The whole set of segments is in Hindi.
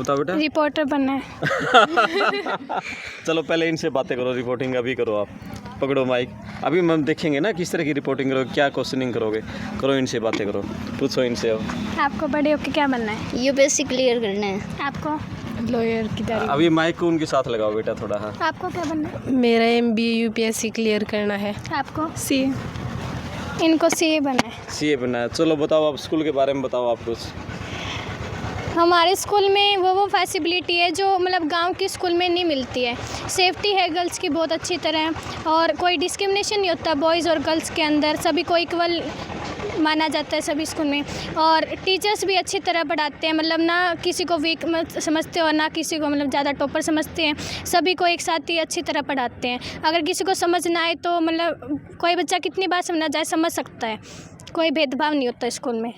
बताओ बेटा। रिपोर्टर बनना है। चलो पहले इनसे बातें करो, रिपोर्टिंग अभी करो आप। पकड़ो माइक। अभी हम देखेंगे ना किस तरह की रिपोर्टिंग करोगे, क्या क्वेश्चनिंग करोगे। करो इनसे बातें करो, पूछो इनसे अब। आपको बड़े होके क्या बनना है? यूपीएससी क्लियर करना है। आपको? लॉयर की तैयारी। अभी माइक को उनके साथ लगाओ बेटा थोड़ा। हाँ, आपको क्या बनना है? मेरा MBA यूपीएससी क्लियर करना है। आपको? CA। इनको सीए बनना है। सीए बनना है। चलो बताओ आप स्कूल के बारे में बताओ आप कुछ। हमारे स्कूल में वो फैसिलिटी है जो मतलब गांव के स्कूल में नहीं मिलती है। सेफ्टी है गर्ल्स की बहुत अच्छी तरह, और कोई डिस्क्रिमिनेशन नहीं होता बॉयज़ और गर्ल्स के अंदर, सभी को इक्वल माना जाता है सभी स्कूल में। और टीचर्स भी अच्छी तरह पढ़ाते हैं, मतलब ना किसी को वीक समझते और ना किसी को मतलब ज़्यादा टॉपर समझते हैं। सभी को एक साथ ही अच्छी तरह पढ़ाते हैं। अगर किसी को समझ ना आए तो मतलब कोई बच्चा कितनी बार समझना जाए समझ सकता है, कोई भेदभाव नहीं होता स्कूल में।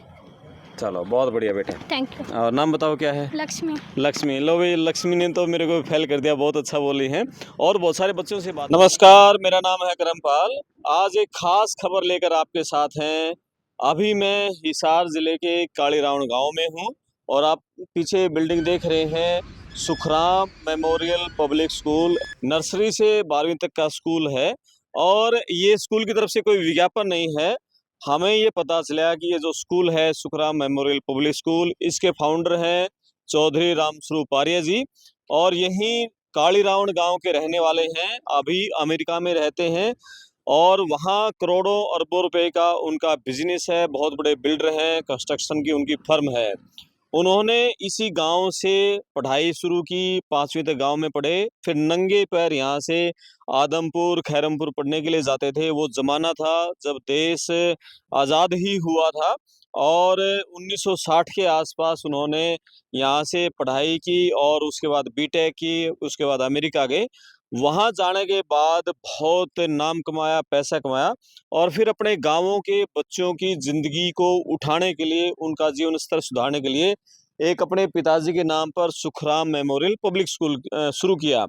चलो बहुत बढ़िया बेटा। Thank you. और नाम बताओ क्या है? लक्ष्मी। लक्ष्मी। लो भाई, लक्ष्मी ने तो मेरे को फेल कर दिया, बहुत अच्छा बोली है। और बहुत सारे बच्चों से बात। नमस्कार, मेरा नाम है करमपाल। आज एक खास खबर लेकर आपके साथ हैं। अभी मैं हिसार जिले के कालीराउंड गांव में हूं, और आप पीछे बिल्डिंग देख रहे हैं, Sukhram Memorial Public school. Nursery से 12वीं तक का स्कूल है, और ये स्कूल की तरफ से कोई विज्ञापन नहीं है। हमें ये पता चला कि ये जो स्कूल है सुखराम मेमोरियल पब्लिक स्कूल, इसके फाउंडर हैं चौधरी रामस्वरूप आर्य जी, और यहीं कालीराउंड गांव के रहने वाले हैं। अभी अमेरिका में रहते हैं, और वहाँ करोड़ों अरबों रुपए का उनका बिजनेस है। बहुत बड़े बिल्डर हैं, कंस्ट्रक्शन की उनकी फर्म है। उन्होंने इसी गांव से पढ़ाई शुरू की, 5वीं तक गांव में पढ़े। फिर नंगे पैर यहाँ से आदमपुर खैरमपुर पढ़ने के लिए जाते थे। वो जमाना था जब देश आज़ाद ही हुआ था, और 1960 के आसपास उन्होंने यहाँ से पढ़ाई की, और उसके बाद बीटेक की, उसके बाद अमेरिका गए। वहाँ जाने के बाद बहुत नाम कमाया, पैसा कमाया, और फिर अपने गांवों के बच्चों की ज़िंदगी को उठाने के लिए, उनका जीवन स्तर सुधारने के लिए एक अपने पिताजी के नाम पर सुखराम मेमोरियल पब्लिक स्कूल शुरू किया।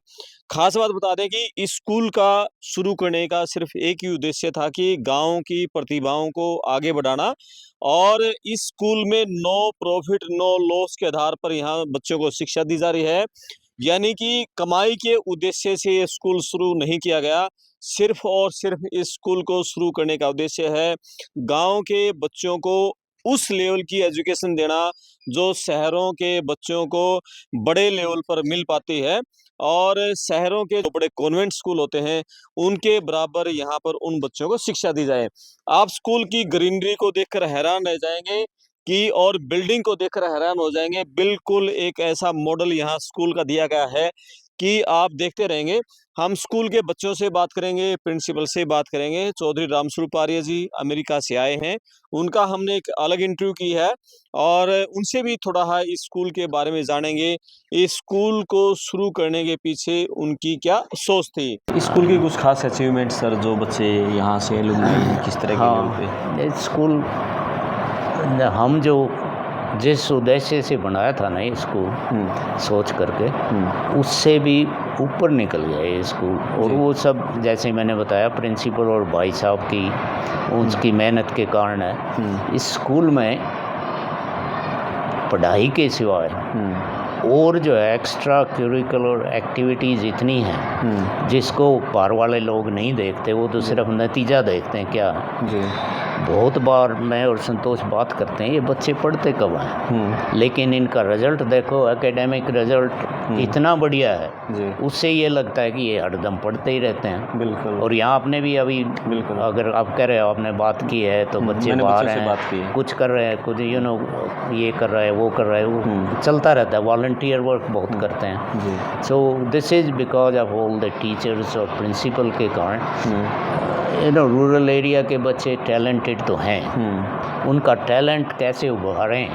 खास बात बता दें कि इस स्कूल का शुरू करने का सिर्फ एक ही उद्देश्य था कि गांव की प्रतिभाओं को आगे बढ़ाना, और इस स्कूल में नो प्रॉफिट नो लॉस के आधार पर यहाँ बच्चों को शिक्षा दी जा रही है। यानी कि कमाई के उद्देश्य से ये स्कूल शुरू नहीं किया गया। सिर्फ और सिर्फ इस स्कूल को शुरू करने का उद्देश्य है गांव के बच्चों को उस लेवल की एजुकेशन देना जो शहरों के बच्चों को बड़े लेवल पर मिल पाती है, और शहरों के जो बड़े कॉन्वेंट स्कूल होते हैं उनके बराबर यहाँ पर उन बच्चों को शिक्षा दी जाए। आप स्कूल की ग्रीनरी को देखकर हैरान रह जाएंगे कि, और बिल्डिंग को देखकर हैरान हो जाएंगे। बिल्कुल एक ऐसा मॉडल यहाँ स्कूल का दिया गया है कि आप देखते रहेंगे। हम स्कूल के बच्चों से बात करेंगे, प्रिंसिपल से बात करेंगे। चौधरी रामस्वरूप आर्य जी अमेरिका से आए हैं, उनका हमने एक अलग इंटरव्यू की है, और उनसे भी थोड़ा इस स्कूल के बारे में जानेंगे। इस स्कूल को शुरू करने के पीछे उनकी क्या सोच थी। इस स्कूल की कुछ खास अचीवमेंट सर, जो बच्चे यहाँ से एलुमनी किस तरह के स्कूल हम जो जिस उद्देश्य से बनाया था ना ये स्कूल सोच करके, उससे भी ऊपर निकल गया ये स्कूल। और वो सब जैसे मैंने बताया प्रिंसिपल और भाई साहब की उसकी मेहनत के कारण है। इस स्कूल में पढ़ाई के सिवाय और जो है एक्स्ट्रा करिकुलर एक्टिविटीज़ इतनी हैं जिसको बाहर वाले लोग नहीं देखते, वो तो सिर्फ नतीजा देखते हैं क्या है। बहुत बार मैं और संतोष बात करते हैं ये बच्चे पढ़ते कब हैं, लेकिन इनका रिजल्ट देखो, एकेडमिक रिजल्ट इतना बढ़िया है, उससे ये लगता है कि ये हरदम पढ़ते ही रहते हैं। बिल्कुल। और यहाँ आपने भी अभी बिल्कुल, अगर आप कह रहे हो आपने बात की है तो बच्चे बाहर हैं, कुछ कर रहे हैं, कुछ ये कर रहा है, वो कर रहा है, वो चलता रहता है। वॉलंटियर वर्क बहुत करते हैं। So this is because of all the teachers और प्रिंसिपल के कारण रूरल एरिया के बच्चे टैलेंटेड तो हैं, उनका टैलेंट कैसे उभारें,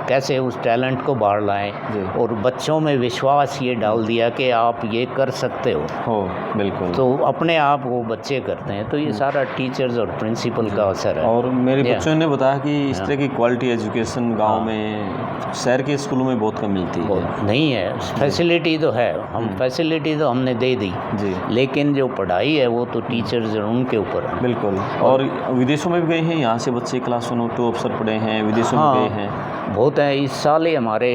कैसे उस टैलेंट को बाहर लाएं, और बच्चों में विश्वास ये डाल दिया कि आप ये कर सकते हो। बिल्कुल। तो अपने आप वो बच्चे करते हैं। तो ये सारा टीचर्स और प्रिंसिपल का असर है। और मेरे बच्चों ने बताया कि इस तरह की क्वालिटी एजुकेशन गांव में शहर के स्कूलों में बहुत कम मिलती है। नहीं है, फैसिलिटी तो है, फैसिलिटी तो हमने दे दी जी, लेकिन जो पढ़ाई है वो तो टीचर्स उनके ऊपर है। बिल्कुल। और विदेशों में भी गए हैं, यहाँ से बच्चे क्लास 1 और 2 अफसर पढ़े हैं, विदेशों में गए हैं। बहुत है। इस साल ही हमारे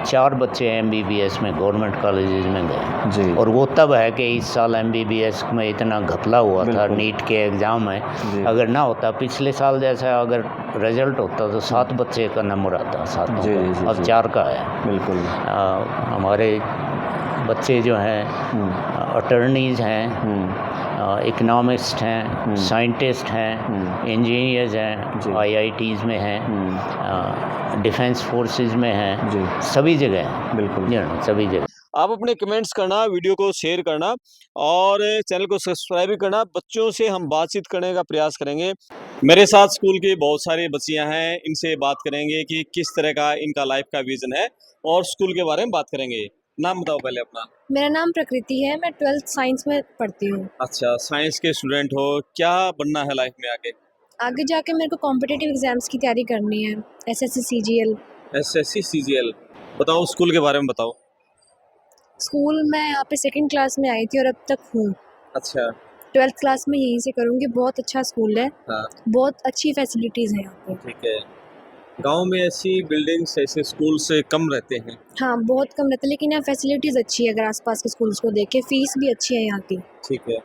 4 बच्चे MBBS में गवर्नमेंट कॉलेजेस में गए जी। और वो तब है कि इस साल MBBS में इतना घपला हुआ था बिल्कुल। नीट के एग्ज़ाम में, जी। अगर ना होता पिछले साल जैसा अगर रिजल्ट होता तो 7 बच्चे का नंबर आता, 7 जी, जी, जी, अब जी। 4 का है। बिल्कुल। हमारे बच्चे जो हैं अटर्नीज़ हैं, इकोनॉमिस्ट हैं, साइंटिस्ट हैं, इंजीनियर्स हैं, IITs में हैं, डिफेंस फोर्सेस में हैं, जी। सभी जगह हैं, बिल्कुल। सभी जगह। आप अपने कमेंट्स करना, वीडियो को शेयर करना और चैनल को सब्सक्राइब भी करना। बच्चों से हम बातचीत करने का प्रयास करेंगे। मेरे साथ स्कूल की बहुत सारी बच्चियां हैं, इनसे बात करेंगे कि किस तरह का इनका लाइफ का विजन है और स्कूल के बारे में बात करेंगे। नाम बताओ पहले अपना। मेरा नाम प्रकृति है, मैं 12th साइंस में पढ़ती हूँ। अच्छा, साइंस के स्टूडेंट हो, क्या बनना है लाइफ में आगे? आगे जाके मेरे को कॉम्पिटिटिव एग्जाम्स की तैयारी करनी है, SSC CGL। SSC CGL। बताओ स्कूल के बारे में बताओ। स्कूल मैं यहाँ पे 2nd क्लास में आई थी और अब तक हूँ। अच्छा। 12th क्लास में यहीं से करूँगी। बहुत अच्छा स्कूल है, हाँ। बहुत अच्छी फैसिलिटीज़ हैं यहाँ पे। ठीक है। गांव में ऐसी बिल्डिंग्स ऐसे स्कूल से कम रहते हैं। हाँ, बहुत कम रहता है, लेकिन यहाँ फैसिलिटीज़ अच्छी है। अगर आसपास के स्कूल्स को देखें, फीस भी अच्छी है यहाँ की। ठीक है।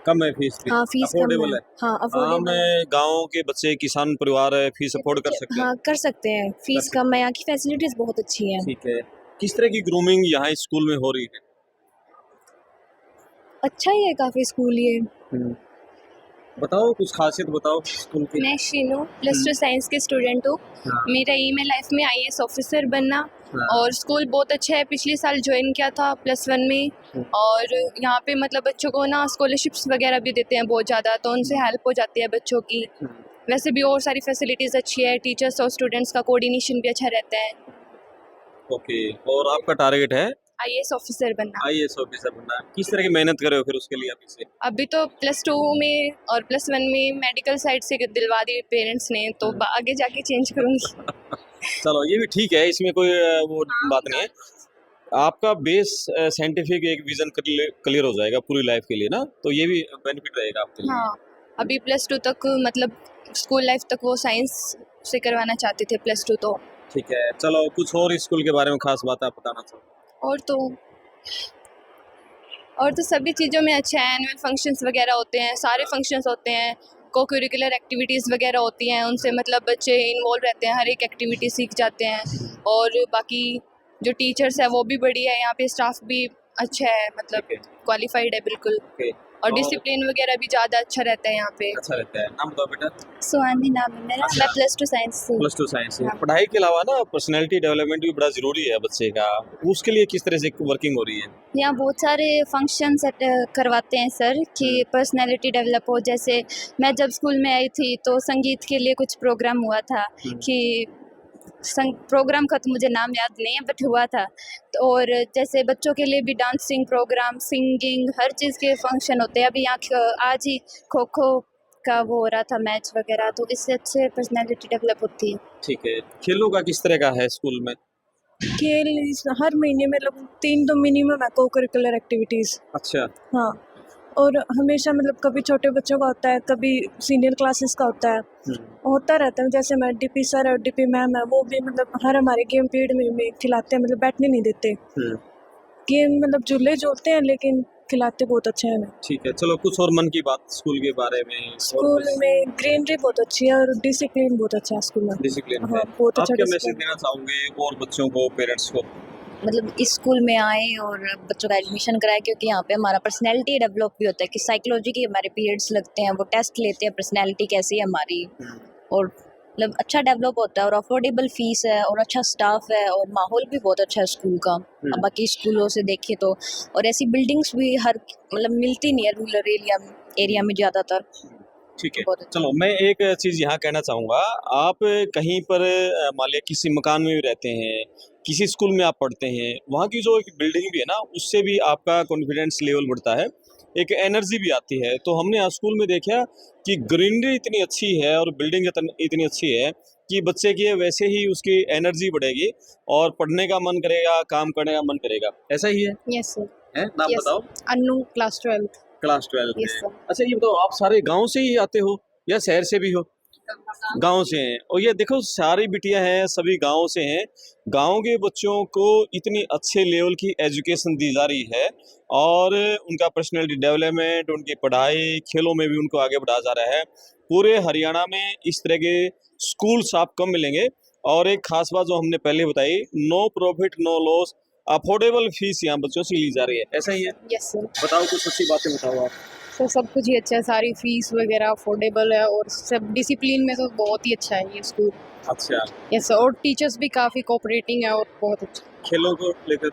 कम है फीस भी? हाँ, फीस कम अफोर्डेबल है। हाँ, अफोर्डेबल है। मैं गांव के बच्चे किसान परिवार है, फीस अफोर्ड कर सकते हैं। हाँ, कर सकते हैं। फीस सकते कम है, यहाँ की फैसिलिटीज़ बहुत अच्छी हैं। ठीक है। किस तरह की ग्रूमिंग यहाँ स्कूल में हो रही है? अच्छा ही है काफ़ी स्कूल ये। बताओ कुछ खासियत बताओ स्कूल की। मैं शीनू +2 साइंस की स्टूडेंट हूँ। हाँ। मेरा एम है लाइफ में IAS ऑफिसर बनना। हाँ। और स्कूल बहुत अच्छा है, पिछले साल ज्वाइन किया था +1 में। और यहाँ पे मतलब बच्चों को ना स्कॉलरशिप्स वगैरह भी देते हैं बहुत ज़्यादा, तो उनसे हेल्प हो जाती है बच्चों की। वैसे भी और सारी फैसिलिटीज़ अच्छी है, टीचर्स और स्टूडेंट्स का कोऑर्डिनेशन भी अच्छा रहता है। ओके। और आपका टारगेट है? IAS ऑफिसर बनना। IAS ऑफिसर बनना। किस तरह की मेहनत कर रहे हो फिर उसके लिए अभी से? अभी तो +2 में और +1 में मेडिकल साइड से दिलवा दी पेरेंट्स ने, तो आगे जाके चेंज करूँगी। चलो ये भी ठीक है, इसमें कोई वो बात नहीं है। आपका बेस साइंटिफिक एक विजन क्लियर हो जाएगा पूरी लाइफ के लिए ना, तो ये भी बेनिफिट रहेगा आपके लिए। हाँ, अभी +2 तक मतलब स्कूल लाइफ तक वो साइंस से करवाना चाहते थे +2 तो। ठीक है। चलो कुछ और स्कूल के बारे में खास बात आप बताना चाहो। और तो सभी चीज़ों में अच्छा है। एनुअल फंक्शंस वगैरह होते हैं, सारे फंक्शंस होते हैं, को करिकुलर एक्टिविटीज़ वगैरह होती हैं, उनसे मतलब बच्चे इन्वॉल्व रहते हैं, हर एक एक्टिविटी सीख जाते हैं। और बाकी जो टीचर्स है वो भी बढ़िया है, यहाँ पे स्टाफ भी अच्छा है, मतलब क्वालिफाइड है बिल्कुल। और डिसिप्लिन वगैरह भी ज़्यादा अच्छा रहता है यहाँ पे। अच्छा रहता है। नाम बताओ बेटा। सुहानी नाम है मेरा, मैं +2 साइंस से। +2 साइंस से। पढ़ाई के अलावा ना पर्सनैलिटी डेवलपमेंट भी बड़ा जरूरी है बच्चे का, उसके लिए किस तरह से वर्किंग हो रही है? यहाँ बहुत सारे फंक्शंस करवाते हैं सर कि पर्सनैलिटी डेवलप हो। जैसे मैं जब स्कूल में आई थी तो संगीत के लिए कुछ प्रोग्राम हुआ था कि प्रोग्राम का तो मुझे नाम याद नहीं है बट हुआ था। तो और जैसे बच्चों के लिए भी डांसिंग प्रोग्राम, सिंगिंग, हर चीज़ के फंक्शन होते हैं। अभी यहाँ आज ही खो खो का वो हो रहा था मैच वगैरह, तो इससे अच्छे पर्सनैलिटी डेवलप होती है। ठीक है। खेलों का किस तरह का है स्कूल में? खेल हर महीने में मतलब 3 तो मिनिमम है को करिकुलर एक्टिविटीज़। अच्छा। हाँ, और हमेशा मतलब कभी छोटे बच्चों का होता है, कभी सीनियर क्लासेस का होता है, होता रहता है। जैसे हमारे DP सर और DP मैम है, वो भी मतलब हर हमारे गेम पीरियड में खिलाते हैं, मतलब बैठने नहीं देते। गेम मतलब झूले झूलते हैं लेकिन खिलाते बहुत अच्छे हैं हमें। ठीक है। चलो कुछ और मन की बात स्कूल के बारे में। स्कूल में ग्रीनरी बहुत अच्छी है और डिसिप्लिन बहुत अच्छा है स्कूल में। डिसिप्लिन हाँ, है। बहुत आप अच्छा क्या मैसेज डिसिप्लिन। देना चाहोगे और बच्चों को, पेरेंट्स को? मतलब इस स्कूल में आए और बच्चों का एडमिशन कराए, क्योंकि यहाँ पे हमारा पर्सनैलिटी डेवलप भी होता है कि साइकोलॉजी के हमारे पीरियड्स लगते हैं, वो टेस्ट लेते हैं पर्सनैलिटी कैसी है हमारी, और मतलब अच्छा डेवलप होता है। और अफोर्डेबल फीस है और अच्छा स्टाफ है और माहौल भी बहुत अच्छा है स्कूल का। अब बाकी स्कूलों से देखें तो, और ऐसी बिल्डिंग्स भी हर मतलब मिलती नहीं है रूरल एरिया में ज़्यादातर। ठीक है। चलो मैं एक चीज़ यहाँ कहना चाहूँगा, आप कहीं पर मान लिया किसी मकान में भी रहते हैं, किसी स्कूल में आप पढ़ते हैं, वहाँ की जो एक बिल्डिंग भी है ना, उससे भी आपका कॉन्फिडेंस लेवल बढ़ता है, एक एनर्जी भी आती है। तो हमने आज स्कूल में देखा कि ग्रीनरी इतनी अच्छी है और बिल्डिंग इतनी अच्छी है कि बच्चे की वैसे ही उसकी एनर्जी बढ़ेगी और पढ़ने का मन करेगा, काम करने का मन करेगा। ऐसा ही है? Yes sir. है? नाम Yes. बताओ। अन्नू क्लास 12। क्लास 12 Yes, में। sir. अच्छा ये बताओ, आप सारे गांव से ही आते हो या शहर से भी हो? गांव से हैं। और ये देखो सारी बिटियां हैं, सभी गांव से हैं। गांव के बच्चों को इतनी अच्छे लेवल की एजुकेशन दी जा रही है और उनका पर्सनैलिटी डेवलपमेंट, उनकी पढ़ाई, खेलों में भी उनको आगे बढ़ाया जा रहा है। पूरे हरियाणा में इस तरह के स्कूल्स आपको कम मिलेंगे। और एक खास बात जो हमने पहले बताई, no profit no loss, affordable fees यहाँ बच्चों से ली जा रही है, ऐसा ही है? Yes sir. बताओ कुछ अच्छी बातें बताओ आप। सर सब कुछ ही अच्छा है, सारी फीस वगैरह अफोर्डेबल है और सब डिसिप्लिन में तो बहुत ही अच्छा है ये स्कूल। अच्छा, यस सर, और टीचर्स भी काफ़ी कोऑपरेटिंग है और बहुत अच्छा। खेलों को लेकर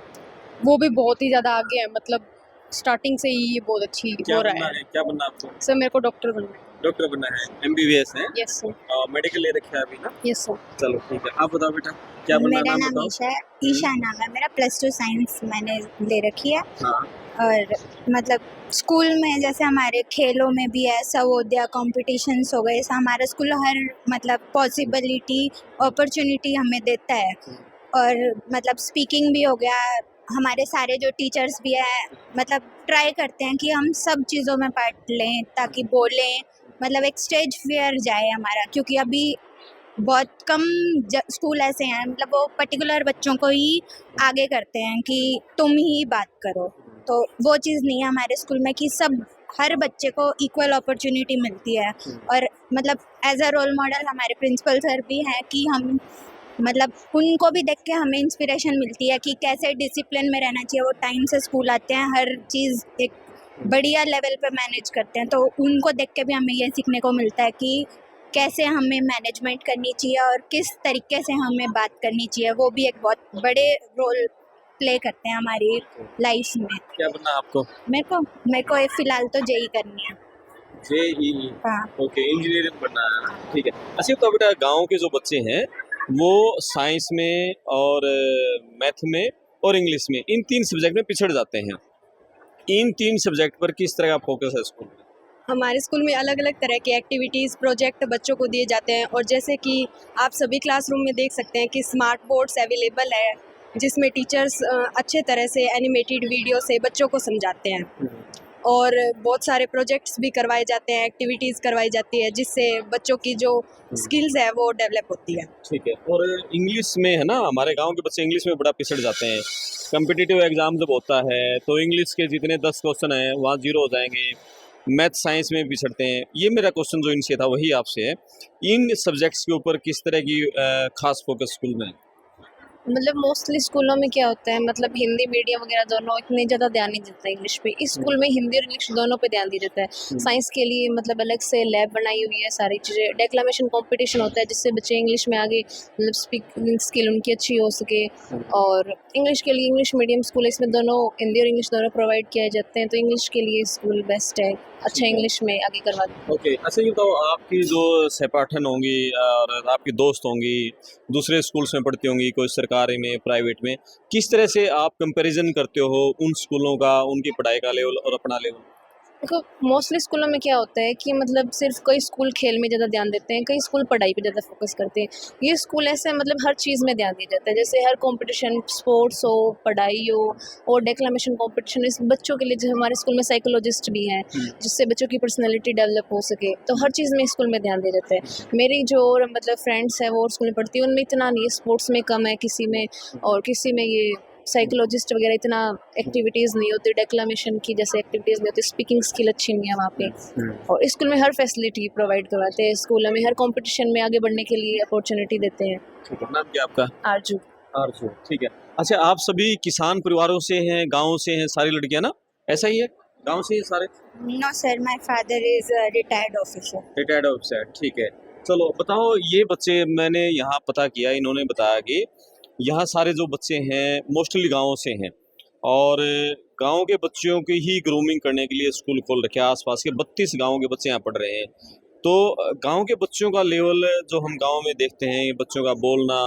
वो भी बहुत ही ज़्यादा आगे है, मतलब स्टार्टिंग से ही ये बहुत अच्छी क्या हो बनना रहा है। है? क्या बनना है आपको? सर मेरे को डॉक्टर बनना है। डॉक्टर बनना है, MBBS है? Yes sir. मेडिकल ले रखा है अभी ना? Yes sir. चलो ठीक है, आप बताओ बेटा क्या बनना है? मेरा नाम बताओ। ईशा है। ईशा नाम है मेरा। +2 साइंस मैंने ले रखी है। हाँ, और मतलब स्कूल में जैसे हमारे खेलों में भी है, सर्वोदया कॉम्पिटिशन्स हो गए, ऐसा हमारा स्कूल हर मतलब पॉसिबिलिटी अपॉर्चुनिटी हमें देता है। और मतलब स्पीकिंग भी हो गया, हमारे सारे जो टीचर्स भी हैं मतलब ट्राई करते हैं कि हम सब चीज़ों में पार्ट लें ताकि बोलें, मतलब एक स्टेज फियर जाए हमारा, क्योंकि अभी बहुत कम स्कूल ऐसे हैं मतलब वो पर्टिकुलर बच्चों को ही आगे करते हैं कि तुम ही बात करो। तो वो चीज़ नहीं है हमारे स्कूल में कि सब हर बच्चे को इक्वल अपॉर्चुनिटी मिलती है। और मतलब एज अ रोल मॉडल हमारे प्रिंसिपल सर भी हैं कि हम मतलब उनको भी देख के हमें इंस्पिरेशन मिलती है कि कैसे डिसिप्लिन में रहना चाहिए। वो टाइम से स्कूल आते हैं, हर चीज़ एक बढ़िया लेवल पे मैनेज करते हैं, तो उनको देख के भी हमें ये सीखने को मिलता है कि कैसे हमें मैनेजमेंट करनी चाहिए और किस तरीके से हमें बात करनी चाहिए। वो भी एक बहुत बड़े रोल प्ले करते हैं हमारी लाइफ में। क्या बनना है आपको? मेरे को फ़िलहाल तो जेई करनी है। JEE, हाँ। ओके, इंजीनियरिंग बनना है, ठीक है। अच्छा तो बेटा गांव के जो बच्चे हैं वो साइंस में और मैथ में और इंग्लिश में, इन 3 सब्जेक्ट में पिछड़ जाते हैं। इन 3 सब्जेक्ट पर किस तरह का फोकस है स्कूल में? हमारे स्कूल में अलग अलग तरह के एक्टिविटीज़ प्रोजेक्ट बच्चों को दिए जाते हैं, और जैसे कि आप सभी क्लासरूम में देख सकते हैं कि स्मार्ट बोर्ड्स अवेलेबल है जिसमें टीचर्स अच्छे तरह से एनिमेटेड वीडियो से बच्चों को समझाते हैं। और बहुत सारे प्रोजेक्ट्स भी करवाए जाते हैं, एक्टिविटीज़ करवाई जाती है जिससे बच्चों की जो स्किल्स है वो डेवलप होती है। ठीक है। और इंग्लिश में है ना, हमारे गांव के बच्चे इंग्लिश में बड़ा पिछड़ जाते हैं। कम्पिटिटिव एग्जाम जब होता है तो इंग्लिश के जितने 10 क्वेश्चन हैं वहाँ 0 हो जाएंगे। मैथ साइंस में पिछड़ते हैं। ये मेरा क्वेश्चन जो इनसे था वही आपसे है, इन सब्जेक्ट्स के ऊपर किस तरह की खास फोकस स्कूल में है? मतलब मोस्टली स्कूलों में क्या होता है, मतलब हिंदी मीडियम वगैरह दोनों इतने ज़्यादा ध्यान नहीं देता है इंग्लिश पे। इस स्कूल में हिंदी और इंग्लिश दोनों पे ध्यान दिया जाता है। साइंस के लिए मतलब अलग से लैब बनाई हुई है, सारी चीज़ें। डेक्लामेशन कंपटीशन होता है जिससे बच्चे इंग्लिश में आगे मतलब स्पीकिंग स्किल उनकी अच्छी हो सके। और इंग्लिश के लिए इंग्लिश मीडियम स्कूल है, इसमें दोनों हिंदी और इंग्लिश दोनों प्रोवाइड किए जाते हैं, तो इंग्लिश के लिए स्कूल बेस्ट है, अच्छा इंग्लिश में आगे करवा दें। ओके, अच्छा ये बताओ आपकी जो सहपाठन होंगी और आपकी दोस्त होंगी, दूसरे स्कूल्स में पढ़ती होंगी, कोई सरकारी में, प्राइवेट में, किस तरह से आप कंपैरिजन करते हो उन स्कूलों का, उनकी पढ़ाई का लेवल और अपना लेवल? देखो मोस्टली स्कूलों में क्या होता है कि मतलब सिर्फ कई स्कूल खेल में ज़्यादा ध्यान देते हैं, कई स्कूल पढ़ाई पे ज़्यादा फोकस करते हैं। ये स्कूल ऐसे मतलब हर चीज़ में ध्यान दिया जाता है, जैसे हर कंपटीशन, स्पोर्ट्स हो, पढ़ाई हो और डेक्लामेशन कंपटीशन। इस बच्चों के लिए जो हमारे स्कूल में साइकोलॉजिस्ट भी हैं जिससे बच्चों की पर्सनैलिटी डेवलप हो सके, तो हर चीज़ में स्कूल में ध्यान दिया जाता है। मेरी जो मतलब फ्रेंड्स हैं वो और स्कूल में पढ़ती हैं, उनमें इतना नहीं है, स्पोर्ट्स में कम है किसी में, और किसी में ये साइकोलॉजिस्ट वगैरह इतना एक्टिविटीज़ नहीं होती, डेक्लामेशन की जैसे एक्टिविटीज़ नहीं होती, स्पीकिंग स्किल अच्छी नहीं है वहाँ पे। और स्कूल में हर फैसिलिटी प्रोवाइड करवाते हैं, स्कूलों में हर कंपटीशन में आगे बढ़ने के लिए अपॉर्चुनिटी देते हैं। ठीक है, नाम क्या आपका? आरजू। आरजू, ठीक है। अच्छा आप सभी किसान परिवारों से हैं, गाँव से हैं सारी लड़कियाँ ना, ऐसा ही है? गाँव से ही सारे? No sir, my father is retired officer. Retired officer, ठीक है। चलो बताओ ये बच्चे, मैंने यहाँ पता किया, इन्होंने बताया कि यहाँ सारे जो बच्चे हैं मोस्टली गाँव से हैं और गांव के बच्चों की ही ग्रूमिंग करने के लिए स्कूल खोल रखे हैं। आसपास के 32 गांव के बच्चे यहाँ पढ़ रहे हैं। तो गांव के बच्चों का लेवल जो हम गांव में देखते हैं, बच्चों का बोलना,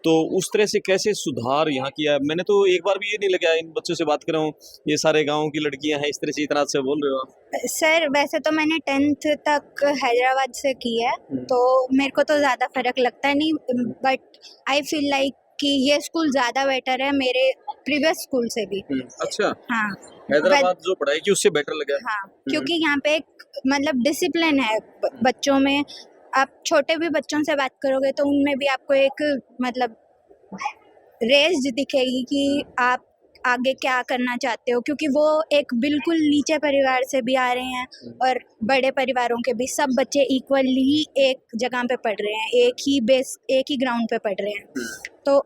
तो उस तरह से कैसे सुधार यहाँ किया? मैंने तो एक बार भी ये नहीं लगा इन बच्चों से बात कर रहा हूँ, ये सारे गाँव की लड़कियाँ हैं, इस तरह से इतना अच्छे बोल रहे हो आप। सर वैसे तो मैंने 10th तक हैदराबाद से की है, तो मेरे को तो ज़्यादा फर्क लगता नहीं, बट आई फील लाइक कि ये स्कूल ज़्यादा बेटर है मेरे प्रीवियस स्कूल से भी। अच्छा, हाँ, हैदराबाद जो पढ़ाई की उससे बेटर लगा? हाँ, क्योंकि यहाँ पे एक मतलब डिसिप्लिन है बच्चों में, आप छोटे भी बच्चों से बात करोगे तो उनमें भी आपको एक मतलब रेंज दिखेगी कि आप आगे क्या करना चाहते हो, क्योंकि वो एक बिल्कुल नीचे परिवार से भी आ रहे हैं और बड़े परिवारों के भी सब बच्चे इक्वली एक जगह पे पढ़ रहे हैं, एक ही ग्राउंड पे पढ़ रहे हैं। तो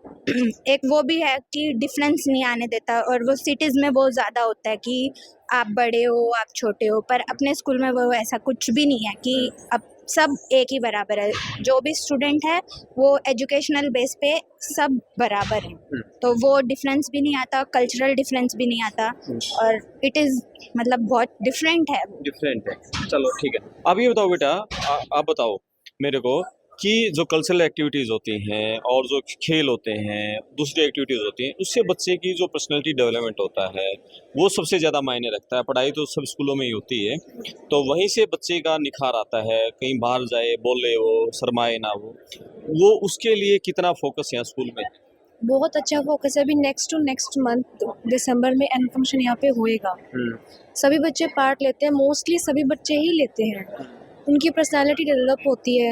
एक वो भी है कि डिफरेंस नहीं आने देता, और वो सिटीज़ में बहुत ज़्यादा होता है कि आप बड़े हो आप छोटे हो, पर अपने स्कूल में वो ऐसा कुछ भी नहीं है कि अब सब एक ही बराबर है। जो भी स्टूडेंट है वो एजुकेशनल बेस पे सब बराबर है, तो वो डिफरेंस भी नहीं आता, कल्चरल डिफरेंस भी नहीं आता, और इट इज़ मतलब बहुत डिफरेंट है। डिफरेंट है। चलो ठीक है। अब ये बताओ बेटा, आप बताओ मेरे को कि जो कल्चरल एक्टिविटीज़ होती हैं और जो खेल होते हैं, दूसरी एक्टिविटीज़ होती हैं, उससे बच्चे की जो पर्सनैलिटी डेवलपमेंट होता है वो सबसे ज़्यादा मायने रखता है। पढ़ाई तो सब स्कूलों में ही होती है, तो वहीं से बच्चे का निखार आता है। कहीं बाहर जाए, बोले वो, शर्माए ना वो उसके लिए कितना फोकस है स्कूल में? बहुत अच्छा फोकस है। अभी नेक्स्ट टू नेक्स्ट मंथ दिसंबर में एनुअल फंक्शन यहाँ पे होएगा। सभी बच्चे पार्ट लेते हैं, मोस्टली सभी बच्चे ही लेते हैं। उनकी पर्सनालिटी डेवलप होती है।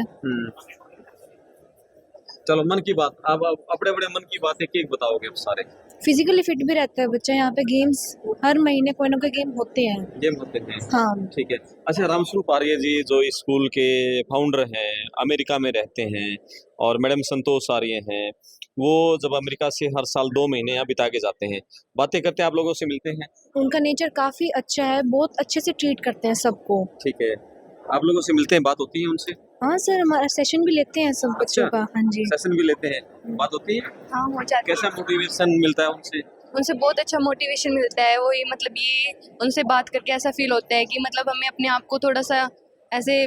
चलो मन की बात, अब अपने अपने मन की बात एक एक बताओगे अब सारे। फिजिकली फिट भी रहता है बच्चा। यहाँ पे गेम्स हर महीने कोई ना कोई गेम होते हैं। गेम होते हैं, हाँ ठीक है। अच्छा, रामस्वरूप आर्य जी जो इस स्कूल के फाउंडर हैं, अमेरिका में रहते हैं, और मैडम संतोष आर्य हैं, वो जब अमेरिका से हर साल 2 महीने यहाँ बिता के जाते हैं, बातें करते हैं, आप लोगों से मिलते हैं? उनका नेचर काफ़ी अच्छा है, बहुत अच्छे से ट्रीट करते हैं सबको। ठीक है, आप लोगों से मिलते हैं, बात होती है उनसे? हाँ सर, हमारा सेशन भी लेते हैं सब बच्चों का। हाँ जी, सेशन भी लेते हैं, बात होती है? हाँ हो जाता कैसा मोटिवेशन मिलता है उनसे? है। उनसे बहुत अच्छा मोटिवेशन मिलता है। वो ये मतलब ये उनसे बात करके ऐसा फील होता है कि मतलब हमें अपने आप को थोड़ा सा ऐसे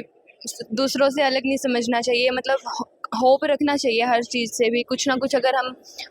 दूसरों से अलग नहीं समझना चाहिए, मतलब होप रखना चाहिए हर चीज़ से भी। कुछ ना कुछ अगर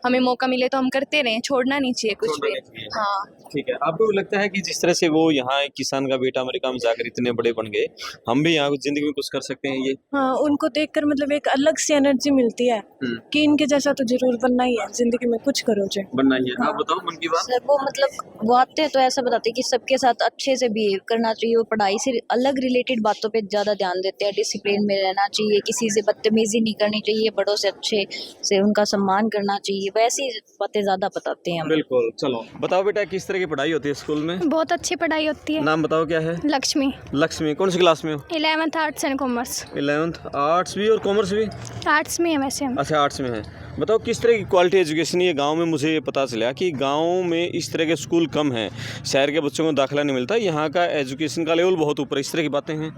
हमें मौका मिले तो हम करते रहें, छोड़ना नहीं चाहिए कुछ भी। हाँ ठीक है। आपको लगता है कि जिस तरह से वो यहाँ एक किसान का बेटा अमेरिका में जाकर इतने बड़े बन गए, हम भी यहाँ जिंदगी में कुछ कर सकते हैं? ये हाँ, उनको देखकर मतलब एक अलग सी एनर्जी मिलती है कि इनके जैसा तो जरूर बनना ही है, जिंदगी में कुछ करो जो बनना ही है। आप बताओ मन की बात। सर वो मतलब वो आते हैं तो ऐसा बताते हैं कि सबके साथ अच्छे से बिहेव करना चाहिए, वो पढ़ाई से अलग रिलेटेड बातों पे ज़्यादा ध्यान देते हैं, डिसिप्लिन में रहना चाहिए, किसी से बदतमीजी नहीं करनी चाहिए, बड़ों से अच्छे से उनका सम्मान करना चाहिए, वैसी बातें ज़्यादा बताते हैं हमें। बिल्कुल। चलो बताओ बेटा, किस तरह की पढ़ाई होती है स्कूल में? बहुत अच्छी पढ़ाई होती है। नाम बताओ क्या है? लक्ष्मी। लक्ष्मी कौन सी क्लास में हो? 11th arts and commerce. 11th arts भी और कॉमर्स भी? आर्ट्स में है वैसे हम। अच्छा, आर्ट्स में है। बताओ किस तरह की क्वालिटी एजुकेशन है गांव में? मुझे ये पता चला कि गांव में इस तरह के स्कूल कम हैं, शहर के बच्चों को दाखिला नहीं मिलता, यहाँ का एजुकेशन का लेवल बहुत ऊपर, इस तरह की बातें हैं?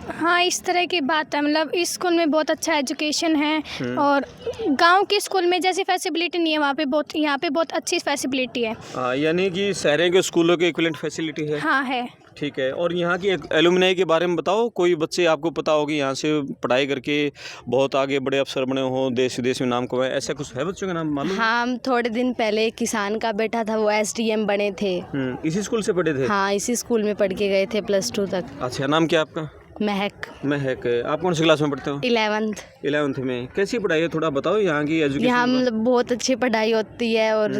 हाँ, इस तरह की बात है। मतलब इस स्कूल में बहुत अच्छा एजुकेशन है, और गांव के स्कूल में जैसी फैसिलिटी नहीं है वहाँ पे बहुत, यहाँ पे बहुत अच्छी फैसिलिटी है। यानी कि शहरों के स्कूलों के इक्विवेलेंट फैसिलिटी है? हाँ है। ठीक है। और यहाँ की एलुमनाई के बारे में बताओ, कोई बच्चे आपको पता होगी यहाँ से पढ़ाई करके बहुत आगे बड़े अफसर बने हों, देश विदेश में नाम कमाए, ऐसा कुछ है बच्चों का नाम मालूम? हाँ, थोड़े दिन पहले किसान का बेटा था, वो SDM बने थे। इसी स्कूल से पढ़े थे? हाँ, इसी स्कूल में पढ़ के गए थे +2 तक। अच्छा, नाम क्या आपका? महक। महक। आप कौन सी क्लास में पढ़ते हो? 11th में। कैसी पढ़ाई है, थोड़ा बताओ यहाँ की एजुकेशन? यहाँ मतलब बहुत अच्छी पढ़ाई होती है, और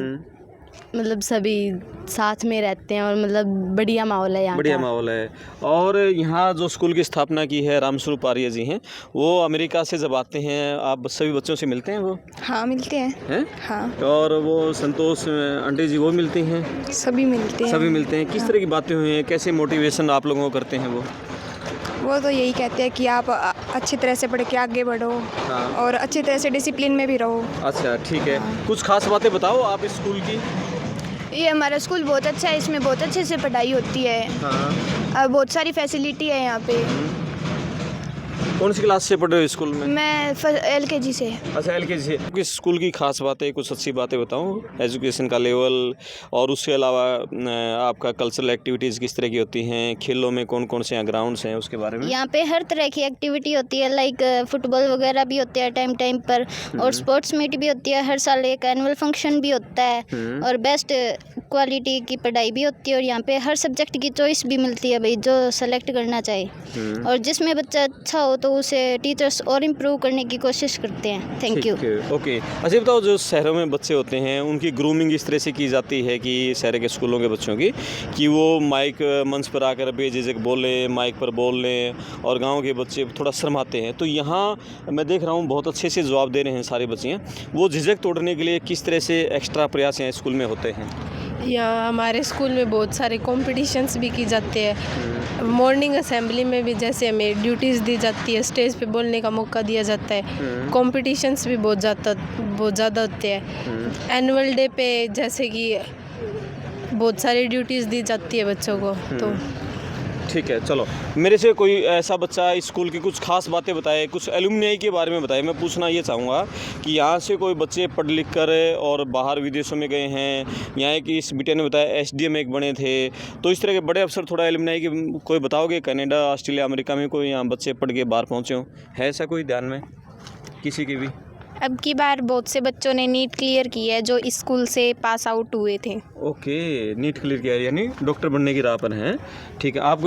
मतलब सभी साथ में रहते हैं, और मतलब बढ़िया माहौल है यहाँ बढ़िया का। माहौल है। और यहाँ जो स्कूल की स्थापना की है रामस्वरूप आर्य जी हैं, वो अमेरिका से जब आते हैं, आप सभी बच्चों से मिलते हैं? वो हाँ मिलते हैं। हैं? हाँ और वो संतोष आंटी जी वो मिलती हैं? सभी मिलते हैं। सभी मिलते हैं। किस तरह की बातें हुई हैं, कैसे मोटिवेशन आप लोगों को करते हैं वो तो यही कहते हैं कि आप अच्छी तरह से पढ़ के आगे बढ़ो, हाँ। और अच्छी तरह से डिसिप्लिन में भी रहो। अच्छा ठीक है। कुछ खास बातें बताओ आप इस स्कूल की। ये हमारा स्कूल बहुत अच्छा है, इसमें बहुत अच्छे से पढ़ाई होती है, हाँ। बहुत सारी फैसिलिटी है यहाँ पे। कौन सी क्लास से पढ़ रहे हो स्कूल में? मैं LKG से। अच्छा, LKG से। किस स्कूल की खास बातें, कुछ अच्छी बातें बताओ, एजुकेशन का लेवल, और उसके अलावा आपका कल्चरल एक्टिविटीज़ किस तरह की होती हैं, खेलों में कौन कौन से यहाँ ग्राउंड्स हैं, उसके बारे में? यहाँ पे हर तरह की एक्टिविटी होती है, लाइक फुटबॉल वगैरह भी होते हैं टाइम टाइम पर, और स्पोर्ट्स मीट भी होती है, हर साल एक एनुअल फंक्शन भी होता है, और बेस्ट क्वालिटी की पढ़ाई भी होती है और यहाँ पे हर सब्जेक्ट की चॉइस भी मिलती है भाई, जो सेलेक्ट करना चाहे। और जिसमें बच्चा अच्छा हो तो उसे टीचर्स और इम्प्रूव करने की कोशिश करते हैं। Thank you. ओके, अच्छा बताओ, जो शहरों में बच्चे होते हैं उनकी ग्रूमिंग इस तरह से की जाती है कि शहर के स्कूलों के बच्चों की, कि वो माइक मंच पर आकर बेझिझक बोलें, माइक पर बोल लें, और गाँव के बच्चे थोड़ा शर्माते हैं। तो यहाँ मैं देख रहा हूँ बहुत अच्छे से जवाब दे रहे हैं सारे बच्चियाँ। वो झिझक तोड़ने के लिए किस तरह से एक्स्ट्रा प्रयास यहाँ स्कूल में होते हैं? यहाँ हमारे स्कूल में बहुत सारे कॉम्पिटिशन्स भी की जाते हैं। मॉर्निंग असेंबली में भी जैसे हमें ड्यूटीज़ दी जाती है, स्टेज पे बोलने का मौका दिया जाता है। कॉम्पिटिशन्स भी बहुत ज़्यादा होते हैं। एनुअल डे पे जैसे कि बहुत सारी ड्यूटीज़ दी जाती है बच्चों को। तो ठीक है, चलो मेरे से कोई ऐसा बच्चा स्कूल की कुछ खास बातें बताए, कुछ एलुमनाई के बारे में बताए। मैं पूछना ये चाहूँगा कि यहाँ से कोई बच्चे पढ़ लिख कर और बाहर विदेशों में गए हैं, यहाँ की इस बेटे ने बताया SDM एक बने थे, तो इस तरह के बड़े अफसर थोड़ा एलुमनाई के कोई बताओगे? कनाडा, ऑस्ट्रेलिया, अमेरिका में कोई यहाँ बच्चे पढ़ के बाहर पहुँचे हों, है ऐसा कोई ध्यान में किसी के भी? अब की बार बहुत से बच्चों ने नीट क्लियर की है जो स्कूल से पास आउट हुए थे। ओके, नीट क्लियर किया, यानी डॉक्टर बनने की राह पर हैं। ठीक है, आप